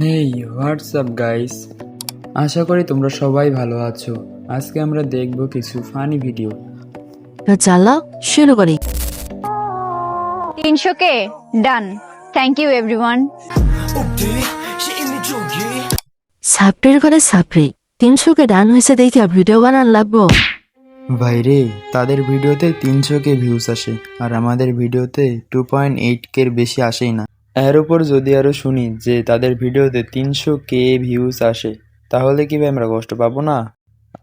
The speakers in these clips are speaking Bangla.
হেই হোয়াটসঅ্যাপ গাইস, আশা করি তোমরা সবাই ভালো আছো। আজকে আমরা দেখব কিছু ফানি ভিডিও। তো চলো শুরু করি। 300K done. Thank you everyone. সাপ্রির করে সাপ্রি 300K ডান হয়েছে দেখে ভিডিও বানান লাগবো। ভাইরে, তাদের ভিডিওতে 300K ভিউজ আসে আর আমাদের ভিডিওতে 2.8K এর বেশি আসেই না। এর উপর যদি আরো শুনি যে তাদের ভিডিওতে 300K ভিউজ আসে, তাহলে কি ভাই আমরা কষ্ট পাবো না?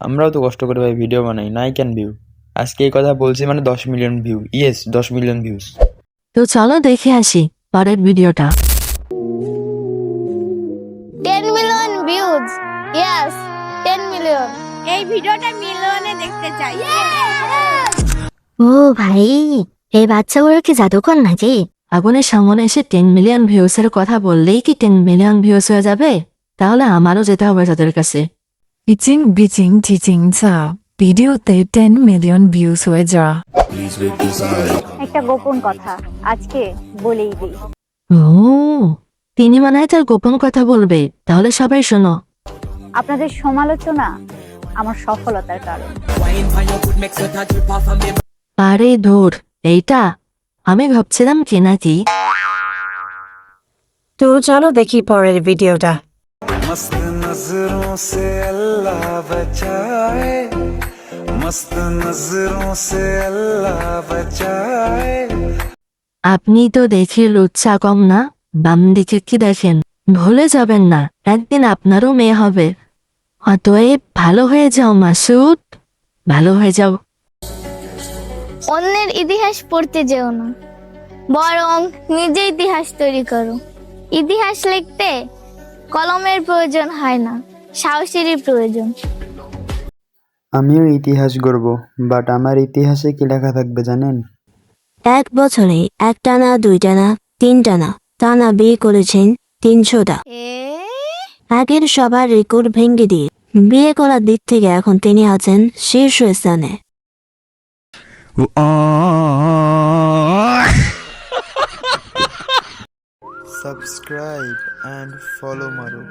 আমরাও তো কষ্ট করে ভাই ভিডিও বানাই, নাই ক্যান ভিউ। আজকে এই কথা বলছি মানে 10 million view, yes 10 million views. তো চলো দেখে আসি পরের ভিডিওটা। 10 মিলিয়ন ভিউজ, ইয়েস 10 মিলিয়ন। এই ভিডিওটা মিলিয়নে দেখতে চাই। ও ভাই, এই বাচ্চাগুলো কি জাদুকর নাকি? আগুনের সামনে এসে 10 মিলিয়ন ভিউসের কথা বললেই কি 10 মিলিয়ন ভিউস হয়ে যাবে? তাহলে আমারও যেতে হবে তাদের কাছে। Biting biting teaching 자 ভিডিওতে 10 মিলিয়ন ভিউজ হয়ে যা। একটা গোপন কথা আজকে বলেই দিই। ও, তিনি মনে হয় তার গোপন কথা বলবে, তাহলে সবাই শোনো। আপনাদের সমালোচনা আমার সফলতার কারণ। আরে ধুর, এইটা আমি ভাবছিলাম কি নাকি। তো চলো দেখি পরের ভিডিওটা। मस्त नजरों से अल्लाह बचाए, मस्त नजरों से अल्लाह बचाए। আপনি তো দেখি লুচ্চা কম না, বাম দিকে কি দেখেন? ভুলে যাবেন না একদিন আপনারও মেয়ে হবে। অতএব ভালো হয়ে যাও মাসুদ, ভালো হয়ে যাও। অন্যের ইতিহাস পড়তে যেও না, বরং নিজে ইতিহাস তৈরি করো। ইতিহাস লিখতে কলমের প্রয়োজন হয় না, সাহসেরই প্রয়োজন। আমিও ইতিহাস গড়ব, বাট আমার ইতিহাসে কি লেখা থাকবে জানেন? এক বছরে একটানা দুইটানা তিনটানা টানা বিয়ে করেছেন 300টা। আগের সবার রেকর্ড ভেঙে দিয়ে বিয়ে করার দিক থেকে এখন তিনি আছেন শীর্ষ স্থানে। সাবস্ক্রাইব অ্যান্ড ফলো মারো।